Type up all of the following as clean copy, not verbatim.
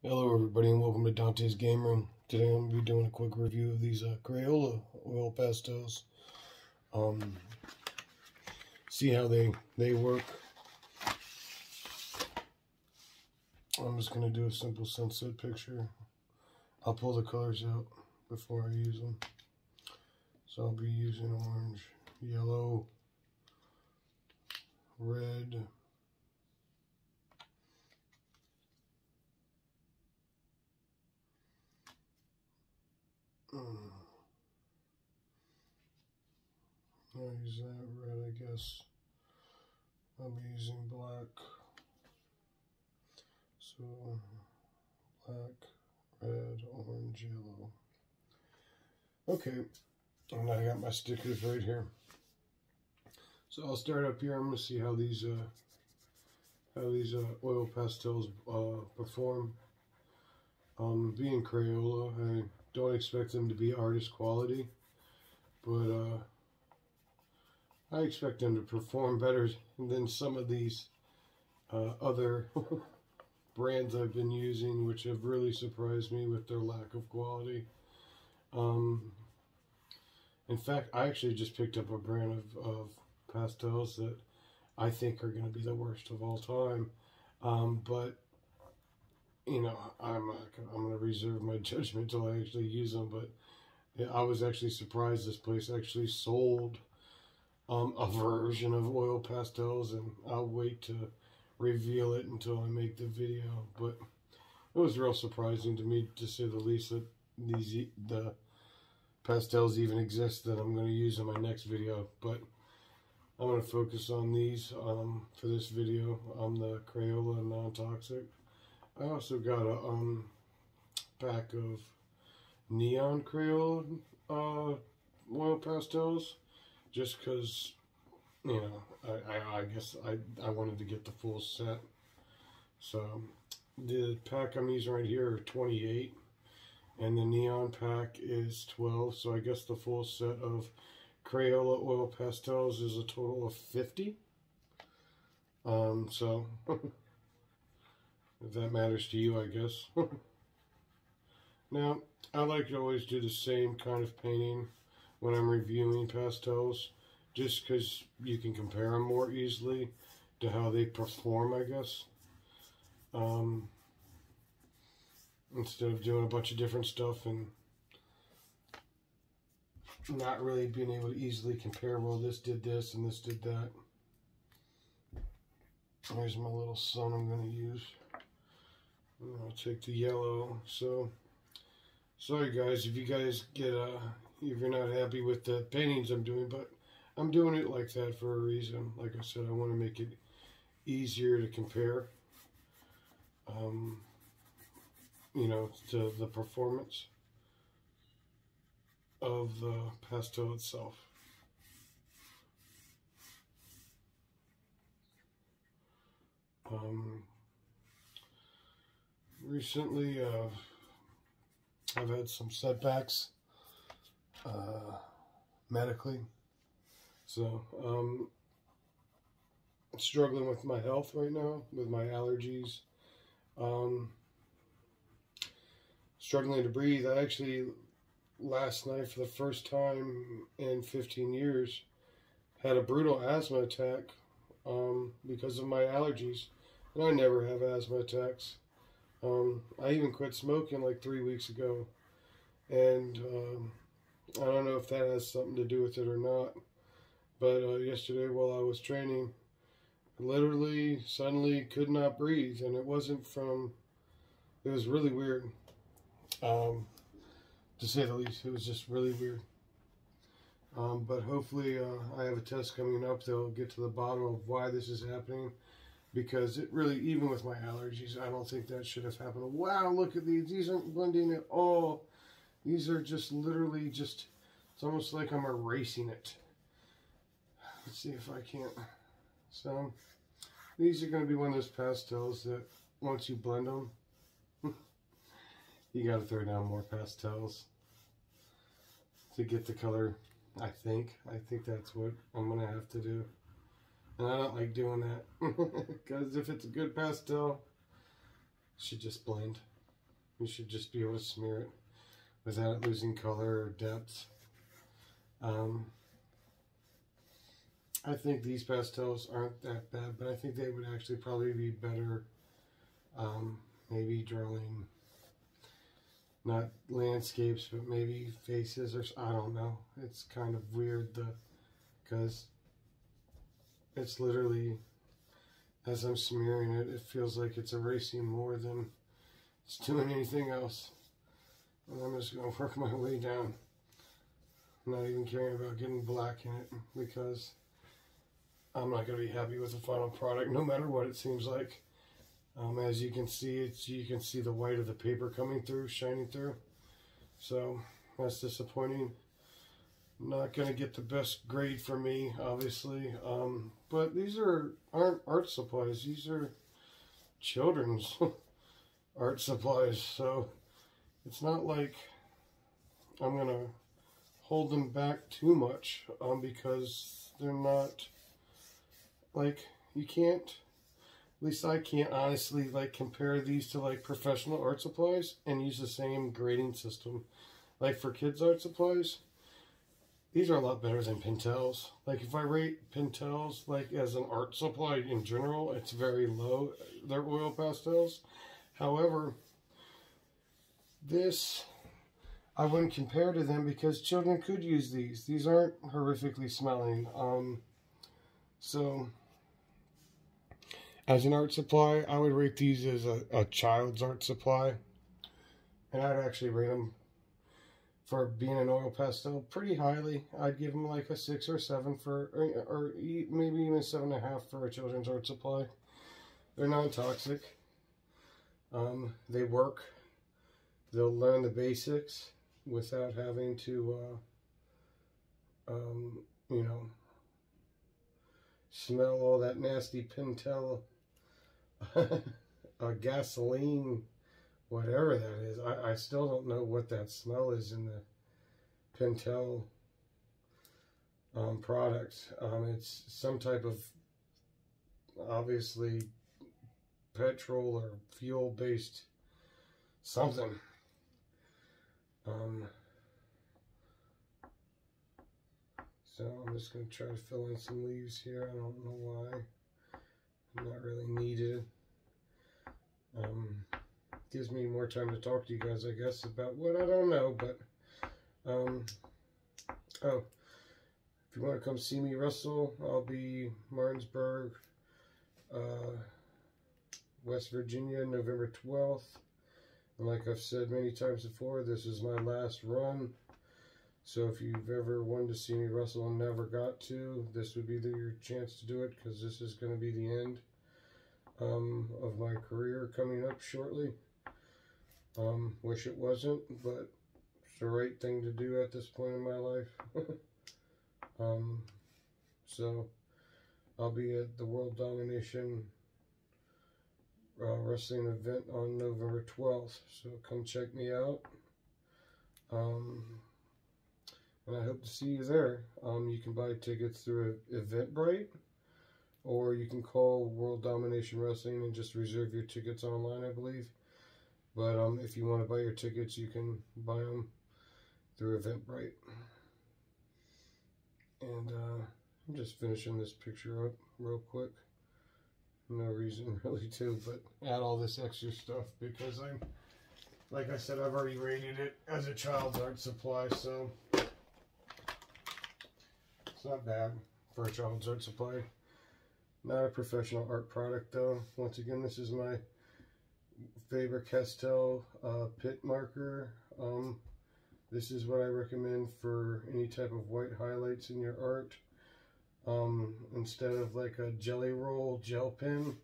Hello everybody and welcome to Dante's Game Room. Today I'm going to be doing a quick review of these Crayola oil pastels. See how they work. I'm just going to do a simple sunset picture. I'll pull the colors out before I use them. So I'll be using orange, yellow, red, I'll use that red, I guess. I'll be using black. So, black, red, orange, yellow. Okay, and I got my stickers right here. So I'll start up here. I'm going to see how these oil pastels perform. Being Crayola, I don't expect them to be artist quality, but I expect them to perform better than some of these other brands I've been using, which have really surprised me with their lack of quality. In fact, I actually just picked up a brand of pastels that I think are going to be the worst of all time. But you know, I'm going to reserve my judgment until I actually use them. But yeah, I was actually surprised this place actually sold a version of oil pastels, and I'll wait to reveal it until I make the video. But it was real surprising to me, to say the least, that the pastels even exist that I'm going to use in my next video. But I'm going to focus on these for this video. The Crayola non-toxic. I also got a pack of neon Crayola oil pastels, just because, you know, I guess I wanted to get the full set. So the pack I'm using right here are 28, and the neon pack is 12. So I guess the full set of Crayola oil pastels is a total of 50. So if that matters to you, I guess. Now, I like to always do the same kind of painting when I'm reviewing pastels, just because you can compare them more easily to how they perform, I guess. Instead of doing a bunch of different stuff and not really being able to easily compare, well, this did this and this did that. Here's my little sun I'm going to use. I'll take the yellow. So, sorry guys if you guys get if you're not happy with the paintings I'm doing, but I'm doing it like that for a reason. Like I said, I want to make it easier to compare, you know, to the performance of the pastel itself. Recently, I've had some setbacks medically, so I'm struggling with my health right now, with my allergies, struggling to breathe. I actually, last night, for the first time in 15 years, had a brutal asthma attack because of my allergies, and I never have asthma attacks. I even quit smoking like 3 weeks ago, and I don't know if that has something to do with it or not, but yesterday while I was training, I literally suddenly could not breathe, and it was really weird, to say the least. It was just really weird. But hopefully I have a test coming up that'll get to the bottom of why this is happening, because it really, even with my allergies, I don't think that should have happened. Wow, look at these. These aren't blending at all. These are just literally just, it's almost like I'm erasing it. Let's see if I can't. So, these are going to be one of those pastels that once you blend them, you got to throw down more pastels to get the color, I think. I think that's what I'm going to have to do. And I don't like doing that, because if it's a good pastel, it should just blend. You should just be able to smear it without it losing color or depth. I think these pastels aren't that bad, but I think they would actually probably be better maybe drawing not landscapes, but maybe faces, or I don't know. It's kind of weird because it's literally, as I'm smearing it, it feels like it's erasing more than it's doing anything else. And I'm just going to work my way down. I'm not even caring about getting black in it because I'm not going to be happy with the final product, no matter what it seems like. As you can see, you can see the white of the paper coming through, shining through. So that's disappointing. Not going to get the best grade for me, obviously. But these aren't art supplies. These are children's art supplies. So it's not like I'm going to hold them back too much because they're not, like, you can't, at least I can't honestly, like, compare these to, like, professional art supplies and use the same grading system. Like, for kids' art supplies, these are a lot better than Pastels. Like, if I rate Pastels, like, as an art supply in general, it's very low. They're oil pastels. However, this, I wouldn't compare to them because children could use these. These aren't horrifically smelling. So, as an art supply, I would rate these as a child's art supply. And I'd actually rate them, for being an oil pastel, pretty highly. I'd give them like a 6 or 7 for, or maybe even 7.5 for a children's art supply. They're non-toxic. They work. They'll learn the basics without having to, you know, smell all that nasty Pentel gasoline, whatever that is. I still don't know what that smell is in the Pentel product. It's some type of, obviously, petrol or fuel based something. So I'm just going to try to fill in some leaves here. I don't know why. Not really needed. Gives me more time to talk to you guys, I guess, about what I don't know. But oh, if you want to come see me wrestle, I'll be Martinsburg, West Virginia, November 12th. And like I've said many times before, this is my last run. So if you've ever wanted to see me wrestle and never got to, this would be your chance to do it, because this is going to be the end of my career coming up shortly. Wish it wasn't, but it's the right thing to do at this point in my life. So I'll be at the World Domination wrestling event on November 12th, so come check me out. And I hope to see you there. You can buy tickets through Eventbrite, or you can call World Domination Wrestling and just reserve your tickets online, I believe. But if you want to buy your tickets, you can buy them through Eventbrite. And I'm just finishing this picture up real quick. No reason really to, but add all this extra stuff because like I said, I've already rated it as a child's art supply, so it's not bad for a child's art supply. Not a professional art product though. Once again, this is my Faber-Castell pit marker. This is what I recommend for any type of white highlights in your art. Instead of like a jelly roll gel pen,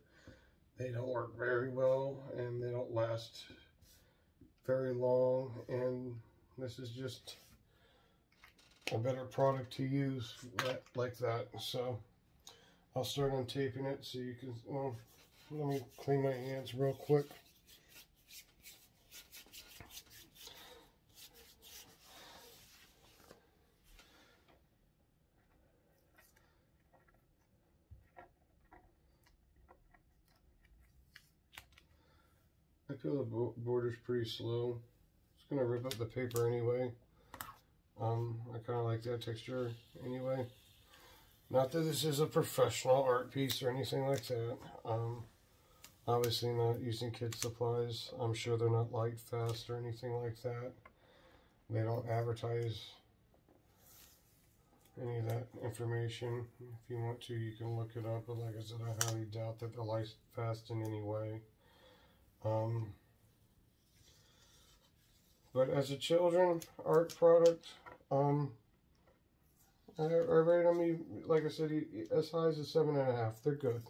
they don't work very well and they don't last very long, and this is just a better product to use like that. So I'll start untaping it so you can, well, let me clean my hands real quick. peel the borders pretty slow. It's gonna rip up the paper anyway. I kind of like that texture anyway. Not that this is a professional art piece or anything like that. Obviously not using kids' supplies. I'm sure they're not light fast or anything like that. They don't advertise any of that information. If you want to, you can look it up, but like I said, I highly doubt that they're light fast in any way. But as a children art product, I rate them, like I said, as high as a 7.5. They're good.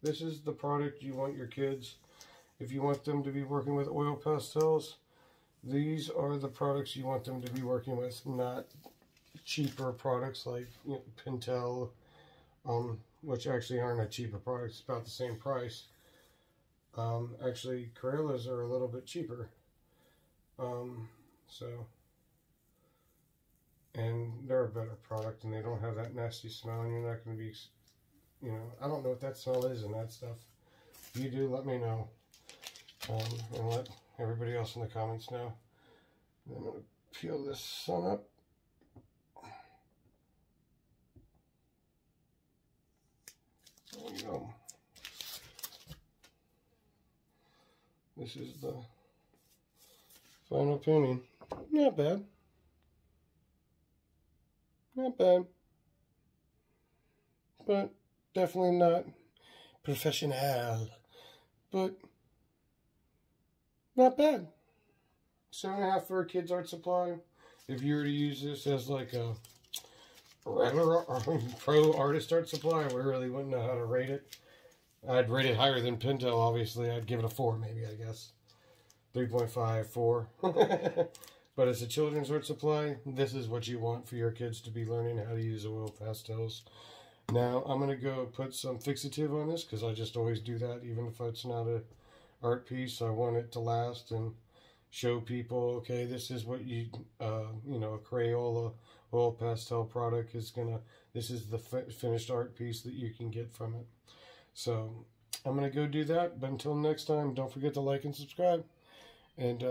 This is the product you want your kids. If you want them to be working with oil pastels, these are the products you want them to be working with, not cheaper products like Pentel, which actually aren't a cheaper product. It's about the same price. Actually, Crayolas are a little bit cheaper. And they're a better product, and they don't have that nasty smell, and you're not going to be, I don't know what that smell is and that stuff. If you do, let me know, and let everybody else in the comments know. I'm going to peel this sun up. There we go. This is the final painting. Not bad. Not bad. But definitely not professional. But not bad. 7.5 for a kid's art supply. If you were to use this as like a regular pro artist art supply, we really wouldn't know how to rate it. I'd rate it higher than Pentel, obviously. I'd give it a 4, maybe, I guess. 3.5, 4. But as a children's art supply, this is what you want for your kids to be learning how to use oil pastels. Now, I'm going to go put some fixative on this, because I just always do that, even if it's not an art piece. I want it to last and show people, okay, this is what a Crayola oil pastel product is going to, this is the finished art piece that you can get from it. So, I'm going to go do that, but until next time, don't forget to like and subscribe, and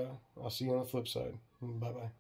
I'll see you on the flip side. Bye-bye.